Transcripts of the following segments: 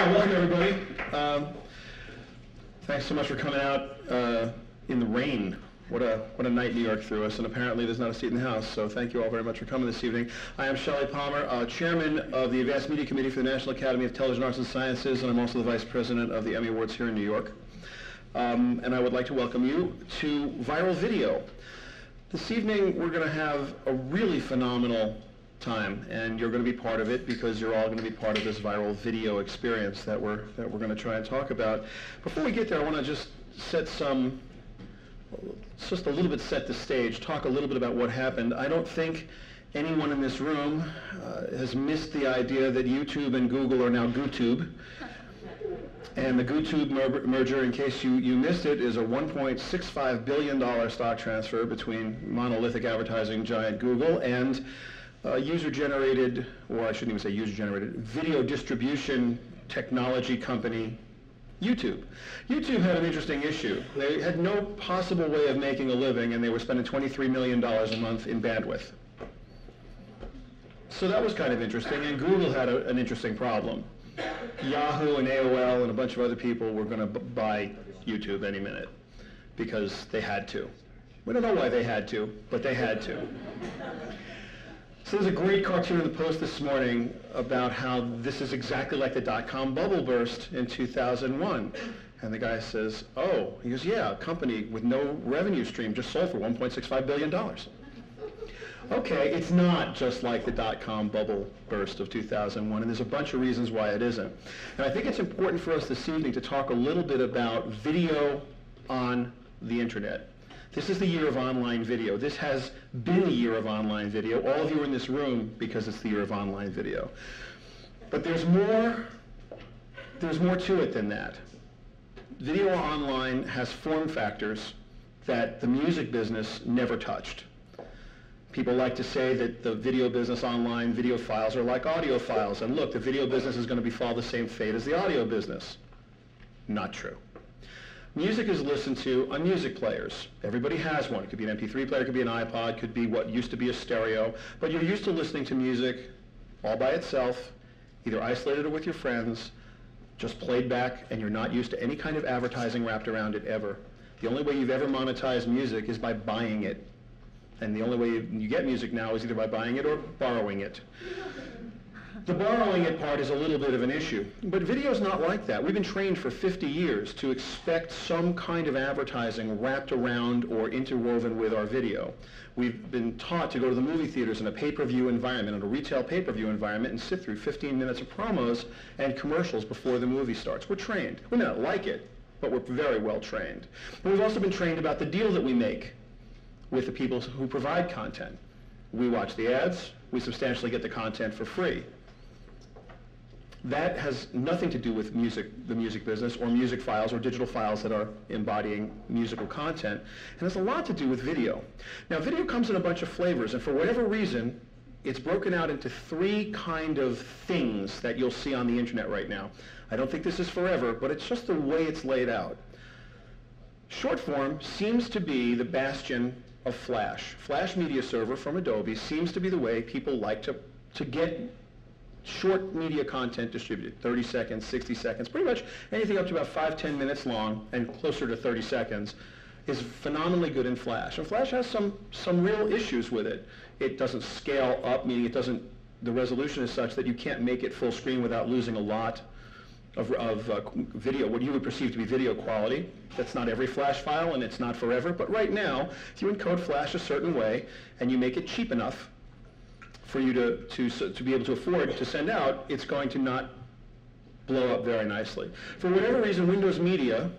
right, welcome everybody. Thanks so much for coming out in the rain. What a night New York threw us, and apparently there's not a seat in the house, so thank you all very much for coming this evening. I am Shelley Palmer, Chairman of the Advanced Media Committee for the National Academy of Television Arts and Sciences, and I'm also the Vice President of the Emmy Awards here in New York. And I would like to welcome you to Viral Video. This evening we're going to have a really phenomenal time, and you're going to be part of it because you're all going to be part of this viral video experience that we're going to try and talk about. Before we get there, I want to just set a little bit set the stage, talk a little bit about what happened. I don't think anyone in this room has missed the idea that YouTube and Google are now GooTube. And the GooTube merger, in case you missed it, is a $1.65 billion stock transfer between monolithic advertising giant Google and user-generated, or I shouldn't even say user-generated, video distribution technology company YouTube. YouTube had an interesting issue. They had no possible way of making a living, and they were spending $23 million a month in bandwidth. So that was kind of interesting, and Google had an interesting problem. Yahoo and AOL and a bunch of other people were going to buy YouTube any minute because they had to. We don't know why they had to, but they had to. So there's a great cartoon in the Post this morning about how this is exactly like the dot-com bubble burst in 2001. And the guy says, oh, he goes, yeah, a company with no revenue stream just sold for $1.65 billion. Okay, it's not just like the dot-com bubble burst of 2001, and there's a bunch of reasons why it isn't. And I think it's important for us this evening to talk a little bit about video on the internet. This is the year of online video. This has been the year of online video. All of you are in this room because it's the year of online video. But there's more to it than that. Video online has form factors that the music business never touched. People like to say that the video business online, video files are like audio files. And look, the video business is going to follow the same fate as the audio business. Not true. Music is listened to on music players. Everybody has one. It could be an MP3 player, it could be an iPod, could be what used to be a stereo. But you're used to listening to music all by itself, either isolated or with your friends, just played back, and you're not used to any kind of advertising wrapped around it ever. The only way you've ever monetized music is by buying it. And the only way you get music now is either by buying it or borrowing it. The borrowing it part is a little bit of an issue, but video's not like that. We've been trained for 50 years to expect some kind of advertising wrapped around or interwoven with our video. We've been taught to go to the movie theaters in a pay-per-view environment, in a retail pay-per-view environment, and sit through 15 minutes of promos and commercials before the movie starts. We're trained. We may not like it, but we're very well trained. And we've also been trained about the deal that we make with the people who provide content. We watch the ads, we substantially get the content for free. That has nothing to do with music, the music business, or music files, or digital files that are embodying musical content, and has a lot to do with video. Now, video comes in a bunch of flavors, and for whatever reason, it's broken out into three kind of things that you'll see on the internet right now. I don't think this is forever, but it's just the way it's laid out. Short form seems to be the bastion of Flash. Flash Media Server from Adobe seems to be the way people like to get short media content distributed, 30 seconds, 60 seconds, pretty much anything up to about 5-10 minutes long and closer to 30 seconds is phenomenally good in Flash. And Flash has some real issues with it. It doesn't scale up, meaning the resolution is such that you can't make it full screen without losing a lot of video, what you would perceive to be video quality. That's not every Flash file, and it's not forever, but right now, if you encode Flash a certain way and you make it cheap enough for you to be able to afford to send out, it's going to not blow up very nicely. For whatever reason, Windows Media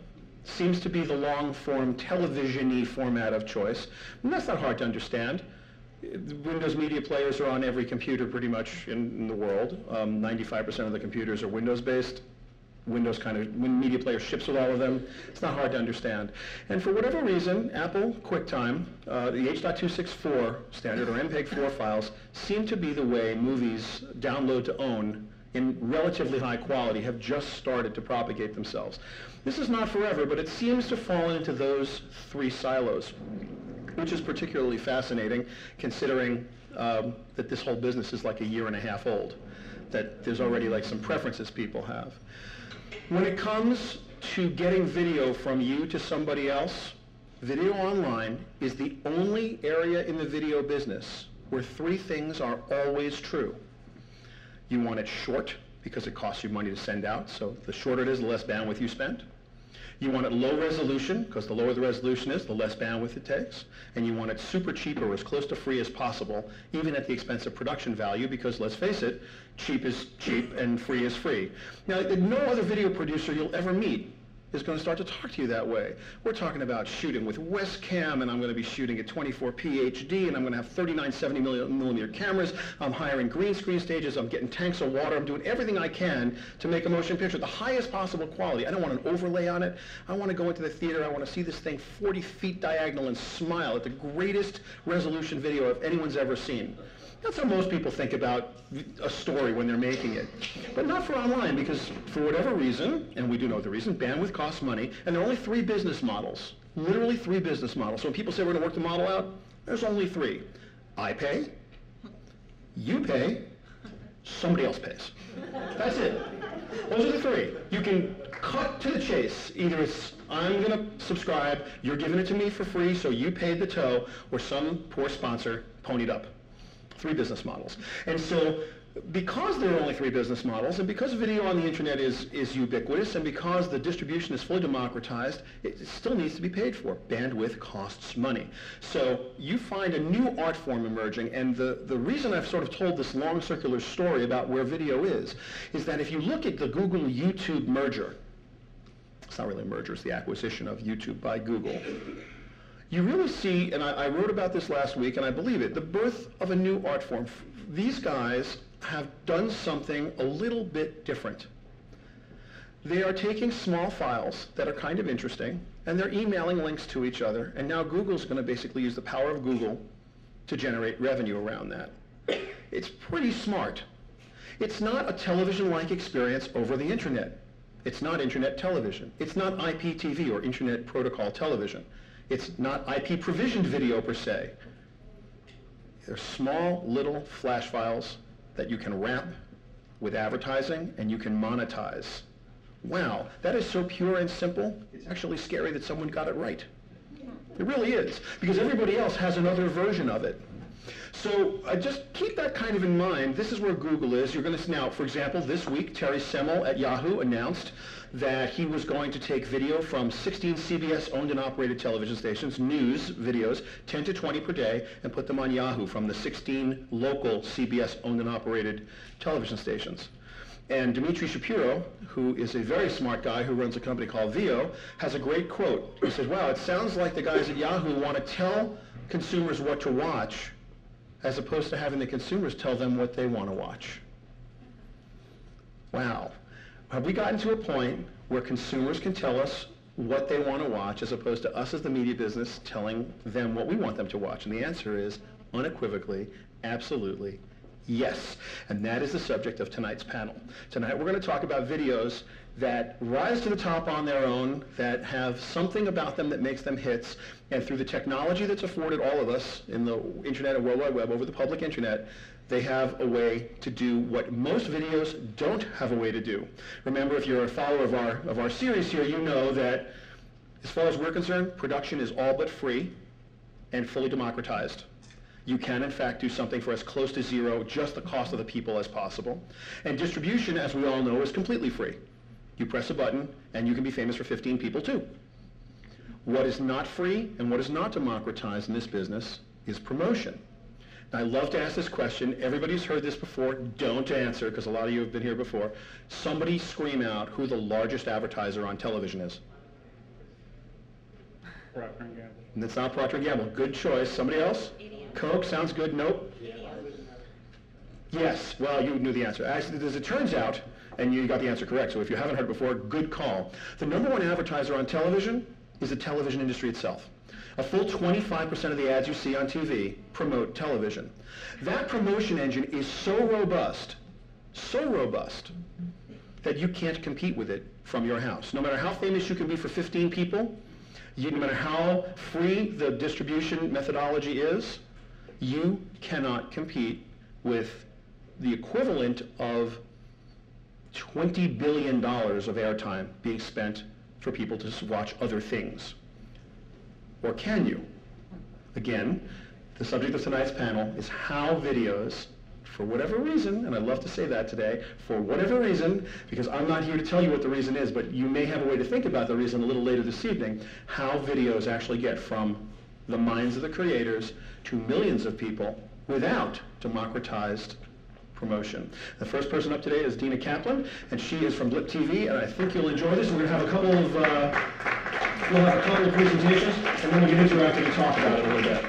seems to be the long-form, television-y format of choice, and that's not hard to understand. Windows Media players are on every computer pretty much in the world. 95% of the computers are Windows-based. Windows when media player ships with all of them, it's not hard to understand. And for whatever reason, Apple QuickTime, the H.264 standard, or MPEG-4 files, seem to be the way movies download to own in relatively high quality have just started to propagate themselves. This is not forever, but it seems to fall into those three silos, which is particularly fascinating considering that this whole business is like a year and a half old, that there's already like some preferences people have. When it comes to getting video from you to somebody else, video online is the only area in the video business where three things are always true. You want it short because it costs you money to send out, so the shorter it is, the less bandwidth you spend. You want it low resolution, because the lower the resolution is, the less bandwidth it takes. And you want it super cheap or as close to free as possible, even at the expense of production value, because let's face it, cheap is cheap and free is free. Now, no other video producer you'll ever meet is going to start to talk to you that way. We're talking about shooting with Westcam, and I'm going to be shooting at 24p HD, and I'm going to have 39 70mm cameras. I'm hiring green screen stages. I'm getting tanks of water. I'm doing everything I can to make a motion picture the highest possible quality. I don't want an overlay on it. I want to go into the theater. I want to see this thing 40 feet diagonal and smile at the greatest resolution video anyone's ever seen. That's how most people think about a story when they're making it. But not for online, because for whatever reason, and we do know the reason, bandwidth costs money, and there are only three business models. Literally three business models. So when people say we're going to work the model out, there's only three. I pay, you pay, somebody else pays. That's it. Those are the three. You can cut to the chase. Either it's, I'm going to subscribe, you're giving it to me for free, so you paid the tow, or some poor sponsor ponied up. Three business models. And so because there are only three business models, and because video on the internet is ubiquitous, and because the distribution is fully democratized, it still needs to be paid for. Bandwidth costs money. So you find a new art form emerging, and the reason I've sort of told this long circular story about where video is that if you look at the Google-YouTube merger, it's not really a merger, it's the acquisition of YouTube by Google, you really see, and I wrote about this last week, and I believe it, the birth of a new art form. These guys have done something a little bit different. They are taking small files that are kind of interesting, and they're emailing links to each other, and now Google's going to basically use the power of Google to generate revenue around that. It's pretty smart. It's not a television-like experience over the internet. It's not internet television. It's not IPTV or Internet Protocol television. It's not IP provisioned video per se. They're small little flash files that you can wrap with advertising and you can monetize. Wow, that is so pure and simple, it's actually scary that someone got it right. It really is, because everybody else has another version of it. So just keep that kind of in mind. This is where Google is. You're going to, now, for example, this week, Terry Semel at Yahoo announced that he was going to take video from 16 CBS owned and operated television stations, news videos, 10 to 20 per day, and put them on Yahoo from the 16 local CBS owned and operated television stations. And Dmitry Shapiro, who is a very smart guy who runs a company called Veo, has a great quote. He says, wow, it sounds like the guys at Yahoo want to tell consumers what to watch as opposed to having the consumers tell them what they want to watch. Wow. Have we gotten to a point where consumers can tell us what they want to watch as opposed to us as the media business telling them what we want them to watch? And the answer is unequivocally, absolutely, yes. And that is the subject of tonight's panel. Tonight we're going to talk about videos that rise to the top on their own, that have something about them that makes them hits, and through the technology that's afforded all of us in the internet and World Wide Web, over the public internet, they have a way to do what most videos don't have a way to do. Remember, if you're a follower of our series here, you know that as far as we're concerned, production is all but free and fully democratized. You can, in fact, do something for as close to zero, just the cost of the people as possible. And distribution, as we all know, is completely free. You press a button, and you can be famous for 15 people, too. What is not free and what is not democratized in this business is promotion. Now, I love to ask this question. Everybody's heard this before. Don't answer, because a lot of you have been here before. Somebody scream out who the largest advertiser on television is. Procter & Gamble. And it's not Procter & Gamble. Good choice. Somebody else? Coke, sounds good. Nope. Yes, well, you knew the answer. Actually, as it turns out, and you got the answer correct, so if you haven't heard before, good call. The number one advertiser on television is the television industry itself. A full 25% of the ads you see on TV promote television. That promotion engine is so robust, that you can't compete with it from your house. No matter how famous you can be for 15 people, no matter how free the distribution methodology is, You cannot compete with the equivalent of $20 billion of airtime being spent for people to watch other things. Or can you? Again, the subject of tonight's panel is how videos, for whatever reason, and I'd love to say that today, for whatever reason, because I'm not here to tell you what the reason is, but you may have a way to think about the reason a little later this evening, how videos actually get from the minds of the creators to millions of people without democratized promotion. The first person up today is Dina Kaplan, and she is from Blip TV, and I think you'll enjoy this. We're going to have a couple of presentations, and then we can interact and talk about it a little bit.